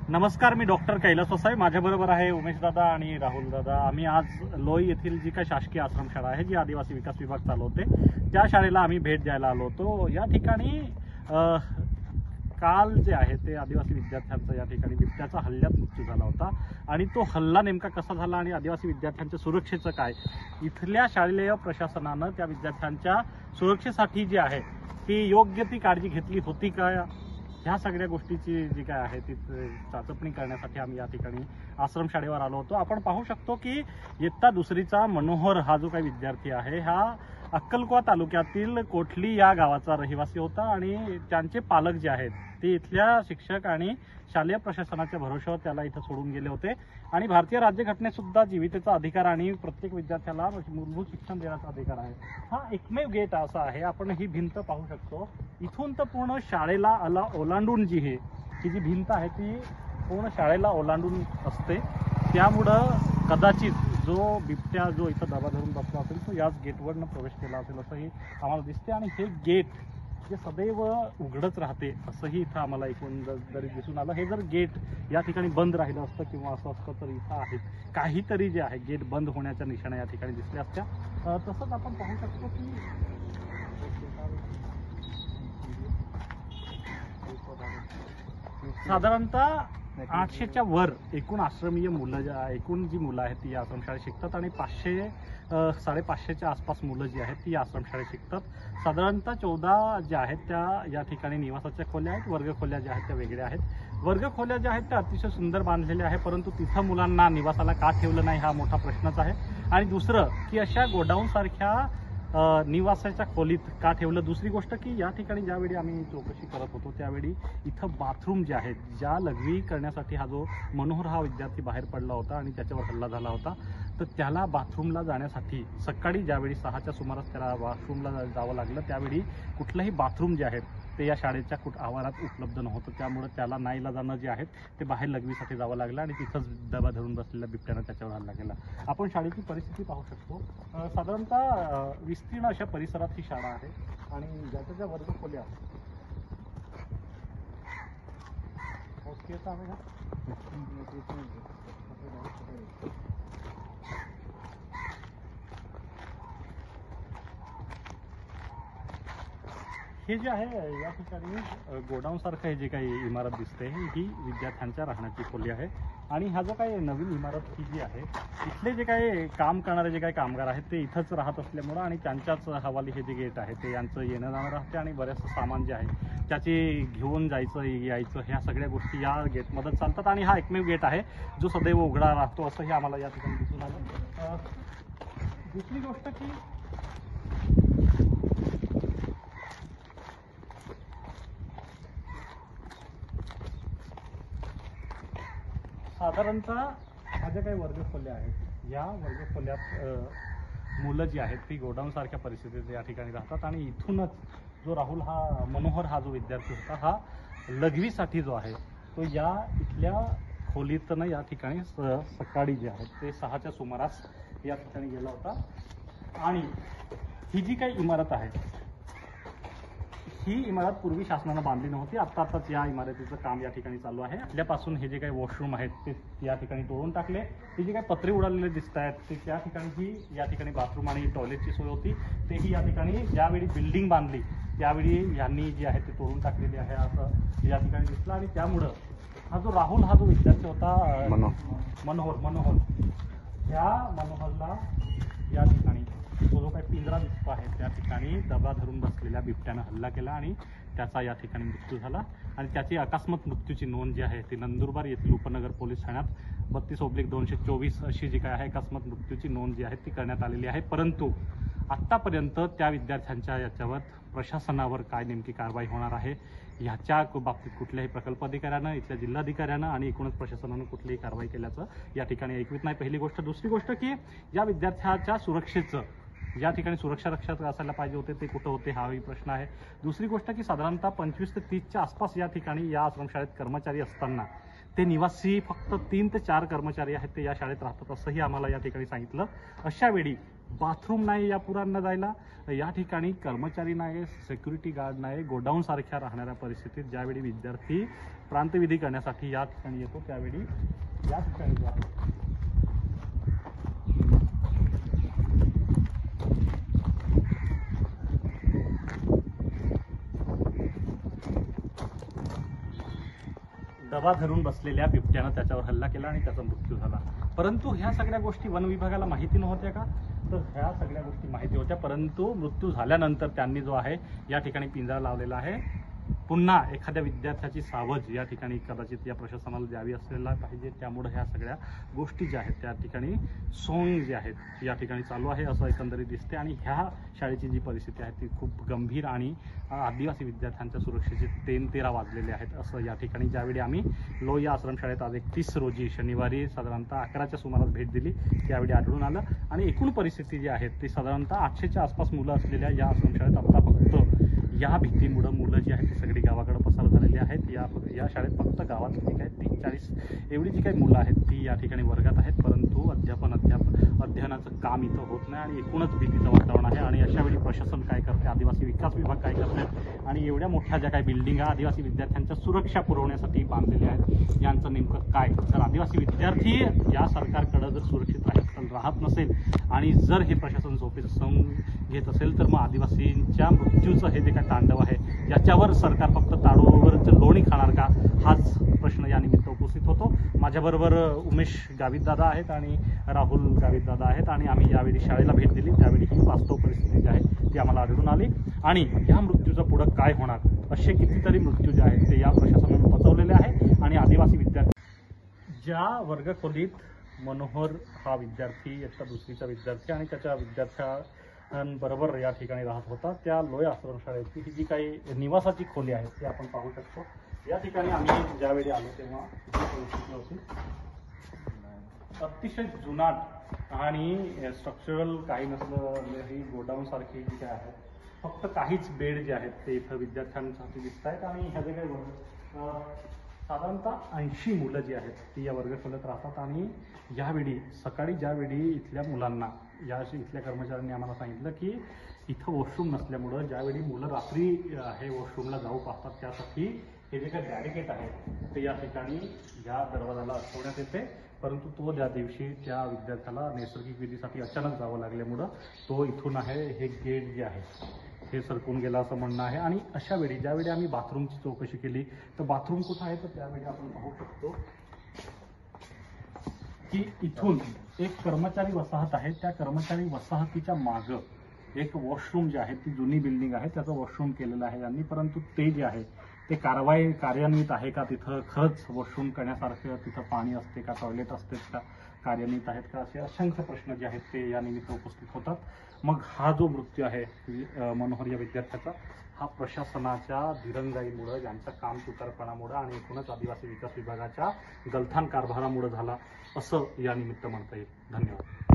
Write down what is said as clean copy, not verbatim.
नमस्कार, मी डॉक्टर कैलास वसाई. माझ्याबरोबर आहे उमेश दादा आणि राहुल दादा. आम्ही आज लोई येथील जी काही शासकीय आश्रमशाळा आहे, जी आदिवासी विकास विभाग चालवते, त्या शाळेला आम्ही भेट द्यायला आलो होतो. या ठिकाणी काल जे आहे ते आदिवासी विद्यार्थ्यांचा या ठिकाणी बिबट्याचा हल्ल्यात मृत्यू झाला होता. आणि तो हल्ला नेमका कसा झाला आणि आदिवासी विद्यार्थ्यांच्या सुरक्षेचं काय, इथल्या शालेय प्रशासनानं त्या विद्यार्थ्यांच्या सुरक्षेसाठी जी आहे ती योग्य ती काळजी घेतली होती का, ह्या सगळ्या गोष्टीची जी काय आहे ती चाचपणी करण्यासाठी आम्ही या ठिकाणी आश्रमशाळेवर आलो होतो. आपण पाहू शकतो की इयत्ता दुसरीचा मनोहर हा जो काही विद्यार्थी आहे, हा अक्कलकोवा तालुक्यातील कोठली या गावाचा रहिवासी होता आणि त्यांचे पालक जे आहेत ते इथल्या शिक्षक आणि शालेय प्रशासनाच्या भरोश्यावर त्याला इथं सोडून गेले होते. आणि भारतीय राज्यघटनेत सुद्धा जीवितेचा अधिकार आणि प्रत्येक विद्यार्थ्याला मूलभूत शिक्षण देण्याचा अधिकार आहे. हा एकमेव गेट असा आहे. आपण ही भिंत पाहू शकतो. इथून तर पूर्ण शाळेला ओलांडून जी ही जी भिंत आहे ती पूर्ण शाळेला ओलांडून असते. त्यामुळं कदाचित जो बिबट्या जो इथं दबा धरून बसला असेल तो याच गेटवरनं प्रवेश केला असेल असंही आम्हाला दिसते. आणि हे गेट जे सदैव उघडच राहते असंही इथं आम्हाला एकूण जरी दिसून आलं. हे जर गेट या ठिकाणी बंद राहिलं असतं किंवा असं असतं तर इथं आहे काहीतरी जे आहे गेट बंद होण्याच्या निशाण्या या ठिकाणी दिसल्या असत्या. तसंच आपण पाहू शकतो की साधारणतः 800च्या वर एकूण आश्रमीय मुलं एकूण जी मुलं आहेत ती या आश्रमशाळेत शिकतात आणि 500-550च्या आसपास मुलं जी आहेत ती या आश्रमशाळेत शिकतात. साधारणतः 14 ज्या आहेत त्या या ठिकाणी निवासाच्या खोल्या आहेत. वर्गखोल्या ज्या आहेत त्या वेगळ्या आहेत. वर्गखोल्या ज्या आहेत त्या अतिशय सुंदर बांधलेल्या आहेत, परंतु तिथं मुलांना निवासाला का ठेवलं नाही हा मोठा प्रश्नच आहे. आणि दुसरं की अशा गोडाऊन सारख्या निवासाच्या खोलीत का ठेवलं. दुसरी गोष्ट की या ठिकाणी ज्यावेळी आम्ही चौकशी करत होतो त्यावेळी इथं बाथरूम जे आहेत, ज्या लघवी करण्यासाठी हा जो मनोहर हा विद्यार्थी बाहेर पडला होता आणि त्याच्यावर हल्ला झाला होता, तर त्याला बाथरूमला जाण्यासाठी सकाळी ज्यावेळी 6च्या सुमारास त्याला बाथरूमला जावं लागलं त्यावेळी कुठलंही बाथरूम जे आहेत ते या शाळेच्या आवारात उपलब्ध नव्हतं. त्यामुळे त्याला नाईलाजानं जे आहेत ते बाहेर लघवीसाठी जावं लागलं आणि तिथंच दबा धरून बसलेल्या बिबट्यानं त्याच्यावर हल्ला केला. आपण शाळेची परिस्थिती पाहू शकतो. साधारणतः विस्तीर्ण अशा परिसरात ही शाळा आहे आणि ज्याच्या ज्या वर्गखोल्या हे जे आहे या ठिकाणी गोडाऊन सारखं हे जे काही इमारत दिसते ही विद्यार्थ्यांच्या राहण्याची खोली आहे. आणि हा जो काही नवीन इमारत ही जी आहे इथले जे काही काम करणारे जे काही कामगार आहेत ते इथंच राहत असल्यामुळं आणि त्यांच्याच हवाली हे जे गेट आहे ते यांचं येणं जाणं राहते आणि बरेचसं सामान जे आहे त्याची घेऊन जायचं यायचं ह्या सगळ्या गोष्टी या गेटमध्येच चालतात. आणि हा एकमेव गेट आहे जो सदैव उघडा राहतो असंही आम्हाला या ठिकाणी दिसून आलं. दुसरी गोष्ट की साधारणतः ह्या ज्या काही वर्गखोल्या आहेत या वर्गखोल्यात मुलं जी आहेत ती गोडाऊन सारख्या परिस्थितीत या ठिकाणी राहतात. आणि इथूनच जो मनोहर हा जो विद्यार्थी होता हा लघवीसाठी जो आहे तो या इथल्या खोलीतनं या ठिकाणी सकाळी जे आहेत ते 6च्या सुमारास या ठिकाणी गेला होता. आणि ही जी काही इमारत आहे ही इमारत पूर्वी शासनानं बांधली नव्हती. आत्ताच या इमारतीचं काम या ठिकाणी चालू आहे. आपल्यापासून हे जे काही वॉशरूम आहेत ते या ठिकाणी तोडून टाकले. हे जे काही पत्रे उडालेले दिसत आहेत ते त्या ठिकाणी ही या ठिकाणी बाथरूम आणि टॉयलेटची सोय होती तेही या ठिकाणी ज्यावेळी बिल्डिंग बांधली त्यावेळी यांनी जी आहे ते तोडून टाकलेली आहे असं या ठिकाणी दिसलं. आणि त्यामुळं हा जो राहुल हा जो विद्यार्थी होता मनोहर ह्या मनोहरला या ठिकाणी तो जो काही पिंजरा दिसतो आहे त्या ठिकाणी दबा धरून बसलेल्या बिबट्यानं हल्ला केला आणि त्याचा या ठिकाणी मृत्यू झाला. आणि त्याची अकस्मात मृत्यूची नोंद जी आहे ती नंदुरबार येथील उपनगर पोलीस ठाण्यात 32/224 अशी जी काय आहे अकस्मात मृत्यूची नोंद जी आहे ती करण्यात आलेली आहे. परंतु आत्तापर्यंत त्या विद्यार्थ्यांच्या याच्यावर प्रशासनावर काय नेमकी कारवाई होणार आहे ह्याच्या बाबतीत कुठल्याही प्रकल्प अधिकाऱ्यानं, इथल्या जिल्हाधिकाऱ्यानं आणि एकूणच प्रशासनानं कुठलीही कारवाई केल्याचं या ठिकाणी ऐकवित नाही. पहिली गोष्ट. दुसरी गोष्ट की या विद्यार्थ्याच्या सुरक्षेचं ज्या ठिकाणी सुरक्षा रक्षक असायला पाहिजे होते ते कुठं होते हाही प्रश्न आहे. दुसरी गोष्ट की साधारणतः 25 ते 30च्या आसपास या ठिकाणी या आश्रमशाळेत कर्मचारी असताना ते निवासी फक्त 3 ते 4 कर्मचारी आहेत ते या शाळेत राहतात असंही आम्हाला या ठिकाणी सांगितलं. अशा वेळी बाथरूम नाही या पुरांना जायला, या ठिकाणी कर्मचारी नाही, सिक्युरिटी गार्ड नाही, गोडाऊन सारख्या राहणाऱ्या परिस्थितीत ज्यावेळी विद्यार्थी प्रांतविधी करण्यासाठी या ठिकाणी येतो त्यावेळी या ठिकाणी जो आहे दबा धरून बसलेल्या बिबट्यानं त्याच्यावर हल्ला केला आणि त्याचा मृत्यू झाला. परंतु ह्या सगळ्या गोष्टी वन विभागाला माहिती नव्हत्या का? तर ह्या सगळ्या गोष्टी माहिती होत्या, परंतु मृत्यू झाल्यानंतर त्यांनी जो आहे या ठिकाणी पिंजरा लावलेला आहे. पुन्हा एखाद्या विद्यार्थ्याची सावज या ठिकाणी कदाचित या प्रशासनाला द्यावी असलेला पाहिजे. त्यामुळे ह्या सगळ्या गोष्टी ज्या आहेत त्या ठिकाणी सोंग जे आहेत या ठिकाणी चालू आहे असं एकंदरीत दिसते. आणि ह्या शाळेची जी परिस्थिती आहे ती खूप गंभीर आणि आदिवासी विद्यार्थ्यांच्या सुरक्षेचे 13 वाजलेले आहेत असं या ठिकाणी ज्यावेळी आम्ही लोहिया आश्रमशाळेत आज 31 रोजी शनिवारी साधारणतः 11च्या सुमारास भेट दिली त्यावेळी आढळून आलं. आणि एकूण परिस्थिती जी आहे ती साधारणतः 800च्या आसपास मुलं असलेल्या या आश्रमशाळेत आता फक्त या भीतीमुळे मुलं जी आहेत ती सगळी गावाकडे पसार झालेली आहेत. या शाळेत फक्त गावातली काय 30-40 एवढी जी काही मुलं आहेत ती या ठिकाणी वर्गात आहेत, परंतु अध्ययनाचं काम इथं होत नाही आणि एकूणच भीतीचं वातावरण आहे. आणि अशा वेळी प्रशासन काय करते, आदिवासी विकास विभाग काय करते आणि एवढ्या मोठ्या ज्या काही बिल्डिंगा आदिवासी विद्यार्थ्यांच्या सुरक्षा पुरवण्यासाठी बांधलेल्या आहेत यांचं नेमकं काय? जर आदिवासी विद्यार्थी या सरकारकडे जर सुरक्षित राहत नसेल आणि जर हे प्रशासन झोपेचं सम घेत असेल तर मग आदिवासींच्या मृत्यूचं हे जे काय तांडव आहे याच्यावर सरकार फक्त ताडोबरचं लोणी खाणार का, हाच प्रश्न या निमित्त उपस्थित होतो. माझ्याबरोबर उमेश गावितदादा आहेत आणि राहुल गावितदादा आहेत आणि आम्ही यावेळी शाळेला भेट दिली त्यावेळी ही वास्तव परिस्थिती जी आहे ती आम्हाला आढळून आली. आणि या मृत्यूचं पुढं काय होणार, असे कितीतरी मृत्यू जे आहेत ते या प्रशासनाने पचवलेले आहे. आणि आदिवासी विद्यार्थी ज्या वर्गखोलीत मनोहर हा विद्यार्थी इयत्ता 2रीचा विद्यार्थी आणि त्याच्या विद्यार्थ्यांबरोबर या ठिकाणी राहत होता त्या लोहिया आश्रमशाळेची ही जी काही निवासाची खोली आहे ती आपण पाहू शकतो. या ठिकाणी आम्ही ज्यावेळी आलो तेव्हा परिस्थिती होती अतिशय जुनाट आणि स्ट्रक्चरल काही नसलं ही गोडाऊन सारखी जी काय आहे, फक्त काहीच बेड जे आहेत ते इथं विद्यार्थ्यांसाठी दिसत आहेत. आणि ह्या जे काही साधारणतः 80 मुलं जी आहेत ती या वर्गखोल्यात राहतात. आणि यावेळी सकाळी ज्यावेळी इथल्या मुलांना इथल्या कर्मचाऱ्यांनी आम्हाला सांगितलं की इथं वॉशरूम नसल्यामुळं ज्यावेळी मुलं रात्री हे वॉशरूमला जाऊ पाहतात त्यासाठी हे जे काही बॅरिकेड आहे ते या ठिकाणी या दरवाजाला अडकवण्यात येते, परंतु तो ज्या दिवशी त्या विद्यार्थ्याला नैसर्गिक विधीसाठी अचानक जावं लागल्यामुळं तो इथून आहे हे गेट जे आहे हे सरकून गेला असं म्हणणं आहे. आणि अशा वेळी ज्यावेळी आम्ही बाथरूमची चौकशी केली तर बाथरूम कुठं आहे तर त्यावेळी आपण पाहू शकतो की इथून एक कर्मचारी वसाहत आहे, त्या कर्मचारी वसाहतीच्या मागं एक वॉशरूम जे आहे ती जुनी बिल्डिंग आहे त्याचं वॉशरूम केलेलं आहे यांनी, परंतु ते जे आहे ते कार्यान्वित आहे का, तिथं खरंच वॉशरूम करण्यासारखं तिथं पाणी असते का, टॉयलेट असते का, कार्यान्वित आहेत का, असे असंख्य प्रश्न जे आहेत ते या निमित्त उपस्थित होतात. मग हा जो मृत्यू आहे मनोहर या विद्यार्थ्याचा हा प्रशासनाच्या दिरंगाईमुळे, यांच्या कामचुकारपणामुळे आणि एकूणच आदिवासी विकास विभागाच्या गलथान कारभारामुळे झाला असं या निमित्त म्हणता येईल. धन्यवाद.